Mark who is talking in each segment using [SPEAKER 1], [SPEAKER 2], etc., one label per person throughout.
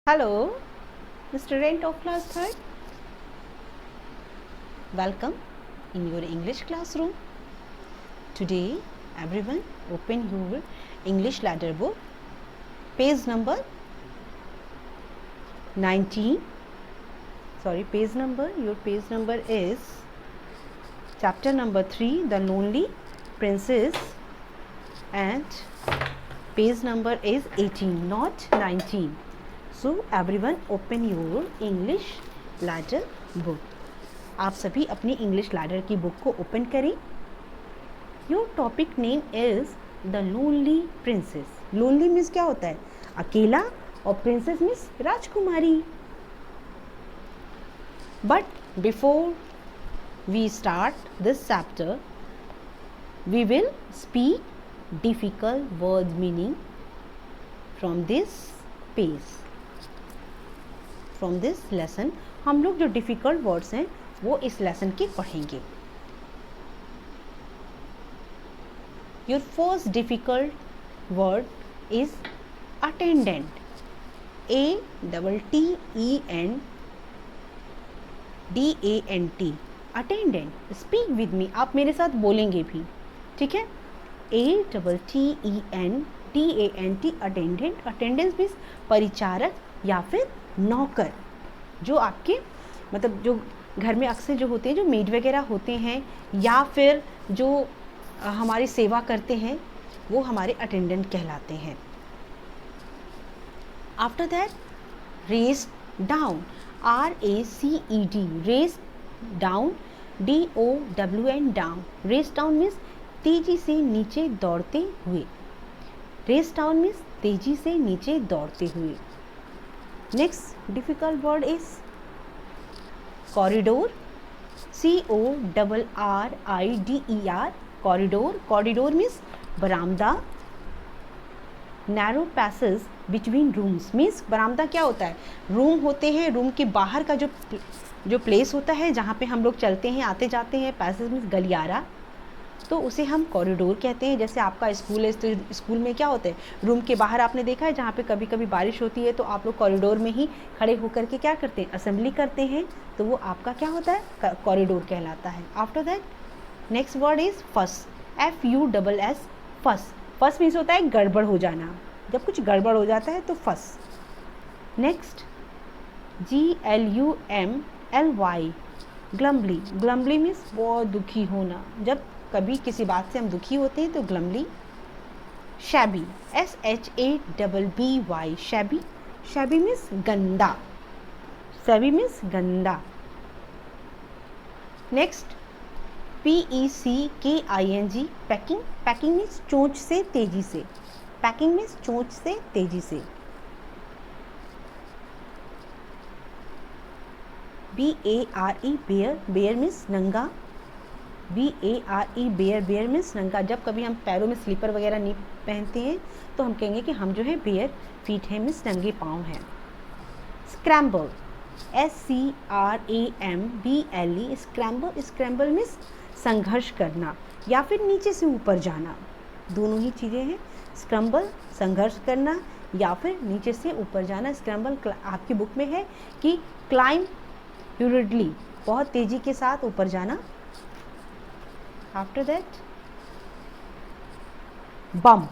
[SPEAKER 1] Hello, student of class 3rd. Welcome in your English classroom. Today, everyone open your English ladder book, page number 19. Your page number is chapter number 3, The Lonely Princess, and page number is 18, not 19. So everyone open your English ladder book. आप सभी अपनी English ladder की book को open करें. Your topic name is the lonely princess. Lonely means क्या होता है? अकेला, और प्रिंसेस मीन्स राजकुमारी. But before we start this chapter we will speak difficult word meaning from this page. From this lesson हम लोग जो डिफ़िकल्ट वर्ड्स हैं वो इस लेसन के पढ़ेंगे. Your first difficult word is attendant. ATTENDANT. Attendant. Speak with me. आप मेरे साथ बोलेंगे भी, ठीक है? ATTENDANT. Attendant. Attendance means Paricharak या फिर नौकर, जो आपके मतलब जो घर में अक्सर जो होते हैं, जो मेड वगैरह होते हैं या फिर जो हमारी सेवा करते हैं, वो हमारे अटेंडेंट कहलाते हैं. After that race down. RACED. Race down. DOWN. Down. Race down means तेजी से नीचे दौड़ते हुए. रेस डाउन मीन्स तेजी से नीचे दौड़ते हुए. Next difficult word is corridor. CORRIDER. Corridor. Corridor means बरामदा. Narrow passage between rooms means बरामदा क्या होता है? रूम होते हैं, रूम के बाहर का जो प्लेस होता है जहाँ पे हम लोग चलते हैं, आते जाते हैं. पैसेज मीन्स गलियारा, तो उसे हम कॉरिडोर कहते हैं. जैसे आपका स्कूल है तो स्कूल में क्या होता है? रूम के बाहर आपने देखा है जहाँ पे कभी कभी बारिश होती है तो आप लोग कॉरिडोर में ही खड़े होकर के क्या करते हैं? असेंबली करते हैं. तो वो आपका क्या होता है? कॉरिडोर कहलाता है. After that next word is फस. FUSS. फस. फस मीन्स होता है गड़बड़ हो जाना. जब कुछ गड़बड़ हो जाता है तो फस. Next GLUMLY. ग्लम्बली. ग्लम्बली मीन्स बहुत दुखी होना. जब कभी किसी बात से हम दुखी होते हैं तो glumly. Shabby. SHABBY. Shabby. Shabby means गंदा. शैबी मीन्स गंदा. Next PECKING. Pecking. Pecking means चोंच से तेजी से. पैकिंग मीन्स चोंच से तेजी से. BARE. बेयर. बेयर मीन्स नंगा. BARE. बेयर. बेयर मीन्स नंगा. जब कभी हम पैरों में स्लीपर वगैरह नहीं पहनते हैं तो हम कहेंगे कि हम जो है बेयर फीट हैं, मीन्स नंगे पाँव हैं. Scramble. SCRAMBLE. Scramble. Scramble means संघर्ष करना या फिर नीचे से ऊपर जाना. दोनों ही चीज़ें हैं. स्क्रैम्बल संघर्ष करना या फिर नीचे से ऊपर जाना. स्क्रैम्बल आपकी बुक में है कि क्लाइंब ह्यूरिडली, बहुत तेज़ी के साथ ऊपर जाना. After that bump.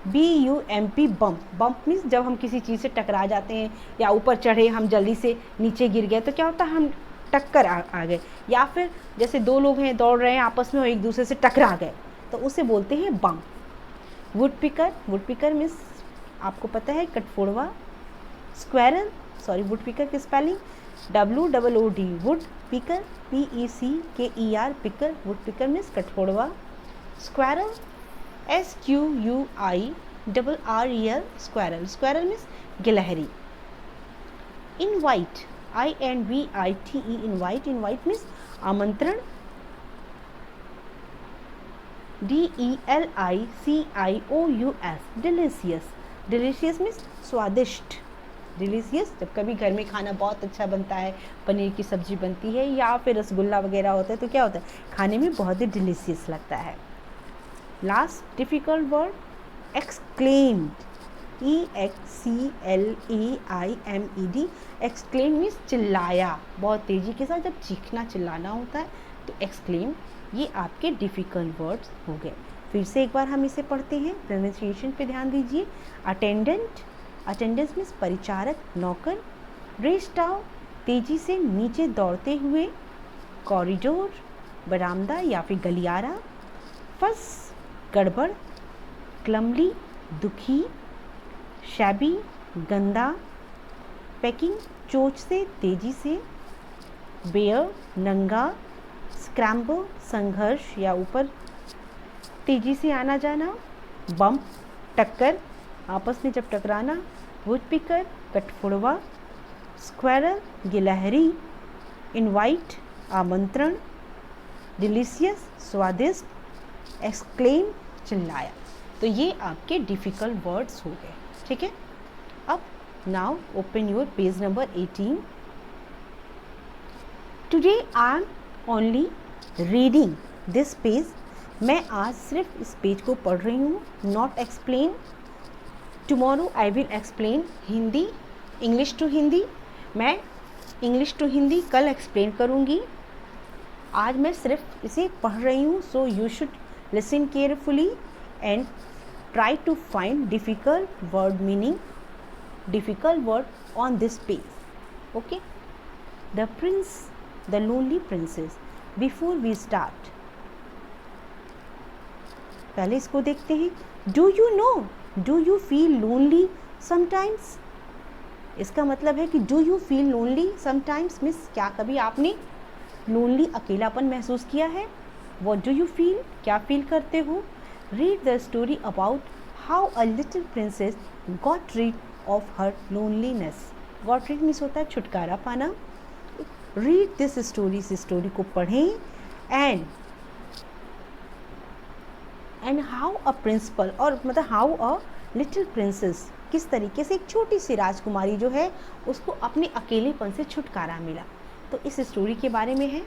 [SPEAKER 1] BUMP. Bump. Bump means जब हम किसी चीज़ से टकरा जाते हैं या ऊपर चढ़े, हम जल्दी से नीचे गिर गए तो क्या होता है? हम टक्कर आ गए. या फिर जैसे दो लोग हैं, दौड़ रहे हैं आपस में और एक दूसरे से टकरा गए, तो उसे बोलते हैं bump. Woodpecker. Woodpecker means आपको पता है कटफोड़वा. स्क्वायरल. वुड पिकर की spelling WOOD. Woodpecker. PECKER. Pecker. Woodpecker means कटफोड़वा. Squirrel. SQUIRREL. Squirrel. Squirrel means गिलहरी. Invite. INVITE. Invite. Invite means आमंत्रण. DELICIOUS. डिलीशियस. डिलीशियस मीन्स स्वादिष्ट. Delicious जब कभी घर में खाना बहुत अच्छा बनता है, पनीर की सब्जी बनती है या फिर रसगुल्ला वगैरह होता है तो क्या होता है? खाने में बहुत ही डिलीशियस लगता है. Last difficult word exclaimed. EXCLAIMED। Exclaim means चिल्लाया, बहुत तेज़ी के साथ जब चीखना चिल्लाना होता है तो एक्सक्लेम। ये आपके डिफ़िकल्ट वर्ड्स हो गए। फिर से एक बार हम इसे पढ़ते हैं, प्रोनाउंसिएशन पे ध्यान दीजिए। अटेंडेंट, अटेंडेंस मीन्स परिचारक, नौकर। रेस डाउन, तेज़ी से नीचे दौड़ते हुए। कॉरिडोर, बरामदा या फिर गलियारा। फस, गड़बड़। क्लमली, दुखी। शैबी, गंदा। पैकिंग, चोंच से, तेज़ी से। बेयर, नंगा। स्क्रैम्बल, संघर्ष या ऊपर तेज़ी से आना जाना। बम्प, टक्कर, आपस में जब टकराना। वुड पिकर, कठफोड़वा। स्क्वायरल, गिलहरी। इनवाइट, आमंत्रण। डिलीशियस, स्वादिष्ट। एक्सक्लेम, चिल्लाया। तो ये आपके डिफ़िकल्ट वर्ड्स हो गए, ठीक है। अब now open your page number 18। Today I am only reading this page. मैं आज सिर्फ इस पेज को पढ़ रही हूँ, not explain. Tomorrow I will explain Hindi, English to Hindi. मैं इंग्लिश टू हिंदी कल एक्सप्लेन करूँगी। आज मैं सिर्फ इसे पढ़ रही हूँ, so you should listen carefully and try to find difficult word meaning, difficult word on this page, okay. The prince, the lonely princess. Before we start, पहले इसको देखते हैं। Do you know, do you feel lonely sometimes. इसका मतलब है कि do you feel lonely sometimes means क्या कभी आपने लोनली, अकेलापन महसूस किया है। वॉट डू यू फील, क्या फील करते हो। Read the story about how a little princess got read of her loneliness. Got read means होता है छुटकारा पाना। रीड दिस स्टोरी, इस स्टोरी को पढ़ें। एंड हाउ अ प्रिंसिपल, और मतलब हाउ अ लिटिल प्रिंसेस, किस तरीके से एक छोटी सी राजकुमारी जो है उसको अपने अकेलेपन से छुटकारा मिला। तो इस स्टोरी के बारे में है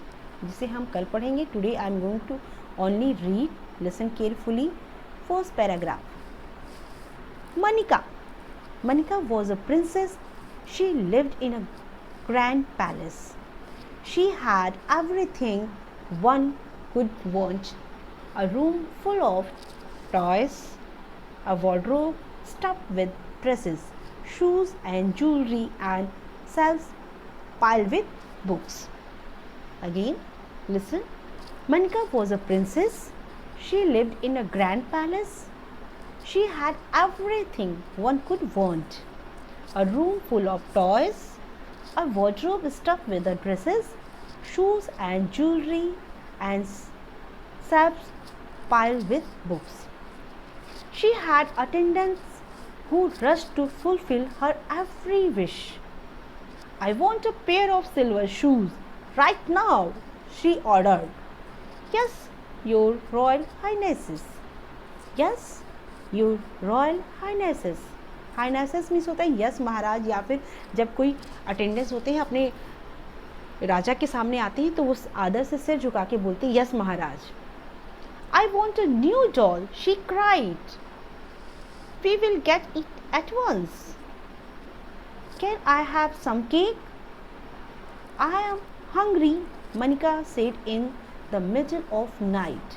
[SPEAKER 1] जिसे हम कल पढ़ेंगे। Today I am going to only read, listen carefully. First paragraph. Manika, Manika was a princess. She lived in a grand palace. She had everything one could want, a room full of toys, a wardrobe stuffed with dresses, shoes and jewelry, and shelves piled with books. Again, listen. Manika was a princess. She lived in a grand palace. She had everything one could want. A room full of toys, a wardrobe stuffed with the dresses, shoes and jewelry, and shelves piled with books. She had attendants who rushed to fulfill her every wish. I want a pair of silver shoes right now, she ordered. Yes, your royal highnesses. Yes, your royal highnesses. highnesses means होता है yes महाराज, या फिर जब कोई attendance होते हैं अपने राजा के सामने आते हैं तो वो आदर से सिर झुका के बोलते हैं yes Maharaj. I want a new doll, she cried. We will get it at once. Can I have some cake? I am hungry, Manika said in the middle of night.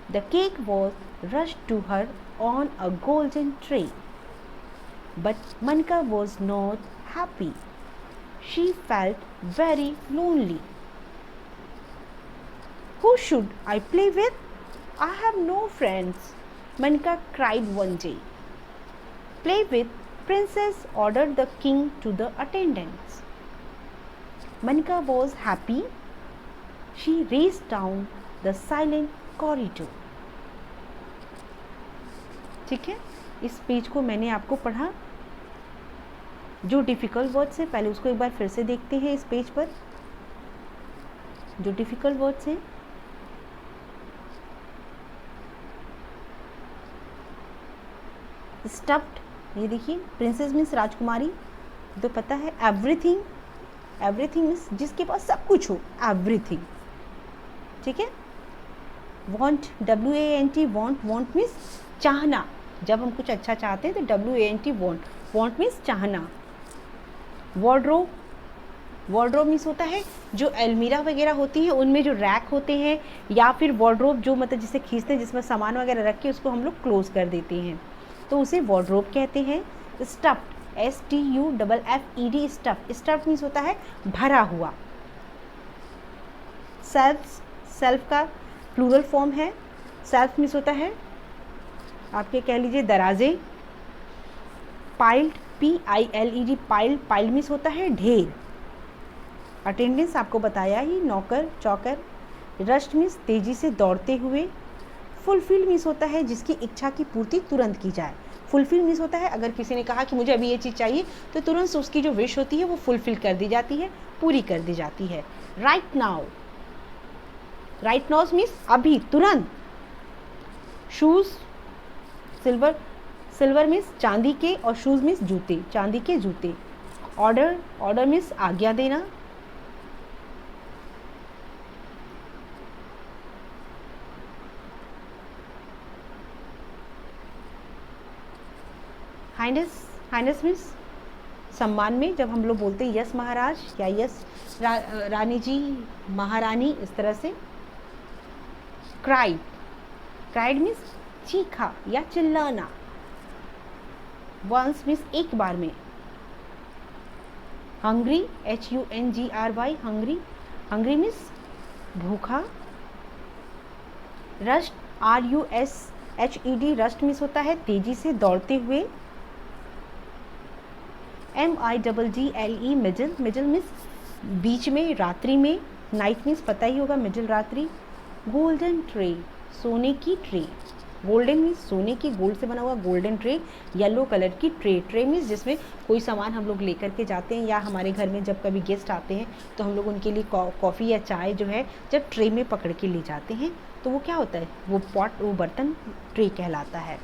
[SPEAKER 1] The cake was rushed to her on a golden tray. But Manika was not happy. She felt very lonely. Who should I play with? I have no friends, Manika cried one day. Play with princess, ordered the king to the attendants. Manika was happy. She raced down the silent corridor. ठीक है, इस page को मैंने आपको पढ़ा। जो difficult words हैं पहले उसको एक बार फिर से देखते हैं। इस पेज पर जो डिफ़िकल्ट वर्ड्स हैं, स्टफ्ड, ये देखिए, प्रिंसेस मीन्स राजकुमारी, तो पता है। एवरीथिंग, एवरीथिंग मीन्स जिसके पास सब कुछ हो, एवरीथिंग, ठीक है। Want, WANT, want, want means चाहना, जब हम कुछ अच्छा चाहते हैं तो WANT वॉन्ट, वॉन्ट मीन्स चाहना। वार्डरोब, वार्डरोब मीन्स होता है जो अलमीरा वगैरह होती है उनमें जो रैक होते हैं, या फिर वार्डरोब जो मतलब जिसे खींचते हैं जिसमें सामान वगैरह रख के उसको हम लोग क्लोज कर देते हैं, तो उसे वार्डरोब कहते हैं। Stuffed, STUFFED, stuff, stuff means होता है भरा हुआ। सेल्फ्स, सेल्फ का प्लूरल फॉर्म है, सेल्फ मीन्स होता है आपके कह लीजिए दराजे। Piled, PILED, piled, piled means होता है ढेर। अटेंडेंस आपको बताया ही, नौकर, चौकर। रश्ट मीन्स तेजी से दौड़ते हुए। फुलफिल मीन्स होता है जिसकी इच्छा की पूर्ति तुरंत की जाए। फुलफिल मीन्स होता है अगर किसी ने कहा कि मुझे अभी ये चीज़ चाहिए तो तुरंत उसकी जो विश होती है वो फुलफिल कर दी जाती है, पूरी कर दी जाती है। Right now, right now means अभी, तुरंत। शूज़, सिल्वर, सिल्वर मीन्स चांदी के, और शूज़ मीन्स जूते, चांदी के जूते। ऑर्डर, ऑर्डर मीन्स आज्ञा देना। हाइनेस, हाइनेस मीन्स सम्मान में जब हम लोग बोलते हैं यस महाराज या यस रानी जी, महारानी, इस तरह से। क्राइड, क्राइड मीन्स चीखा या चिल्लाना। वंस मीन्स एक बार में। Hungry, HUNGRY, hungry, hungry means भूखा। रश्ट, RUSHED, रश्ट मीन्स होता है तेजी से दौड़ते हुए। MIDDLE, मिडिल, मिडिल मीन्स बीच में, रात्रि में। नाइट मीन्स पता ही होगा मिडिल रात्रि। गोल्डन ट्रे, सोने की ट्रे। गोल्डन मीन्स सोने की, गोल्ड से बना हुआ गोल्डन ट्रे। येलो कलर की ट्रे, ट्रे मीन्स जिसमें कोई सामान हम लोग लेकर के जाते हैं, या हमारे घर में जब कभी गेस्ट आते हैं तो हम लोग उनके लिए कॉफ़ी या चाय जो है जब ट्रे में पकड़ के ले जाते हैं तो वो क्या होता है, वो पॉट, वो बर्तन ट्रे कहलाता है।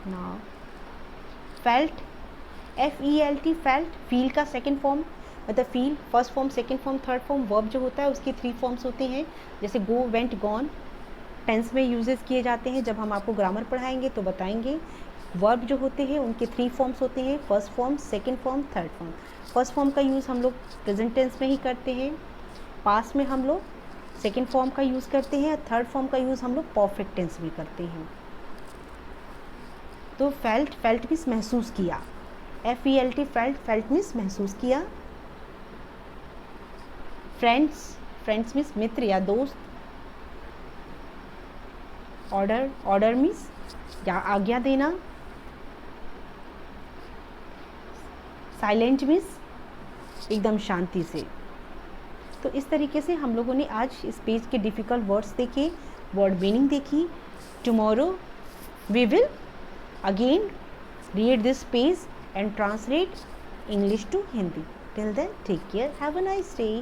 [SPEAKER 1] Now felt, FELT, felt, feel का सेकंड फॉर्म, मतलब feel first form, second form, third form. Verb जो होता है उसके 3 फॉर्म्स होते हैं, जैसे गो, वेंट, गॉन। टेंस में यूजेस किए जाते हैं, जब हम आपको ग्रामर पढ़ाएंगे तो बताएंगे। वर्ब जो होते हैं उनके 3 फॉर्म्स होते हैं, first form, second form, third form. First form का यूज़ हम लोग प्रेजेंट टेंस में ही करते हैं, पास्ट में हम लोग सेकंड फॉर्म का यूज़ करते हैं, थर्ड फॉर्म का यूज़ हम लोग परफेक्ट टेंस में करते हैं। तो फेल्ट, फेल्ट मीन्स महसूस किया। FELT, फेल्ट, फेल्ट मीन्स महसूस किया। फ्रेंड्स, फ्रेंड्स मीन्स मित्र या दोस्त। ऑर्डर, ऑर्डर मीन्स या आज्ञा देना। साइलेंट मीन्स एकदम शांति से। तो इस तरीके से हम लोगों ने आज इस पेज के डिफ़िकल्ट वर्ड्स देखे, वर्ड मीनिंग देखी। Tomorrow we will again read this page and translate English to Hindi. Till then, take care. Have a nice day.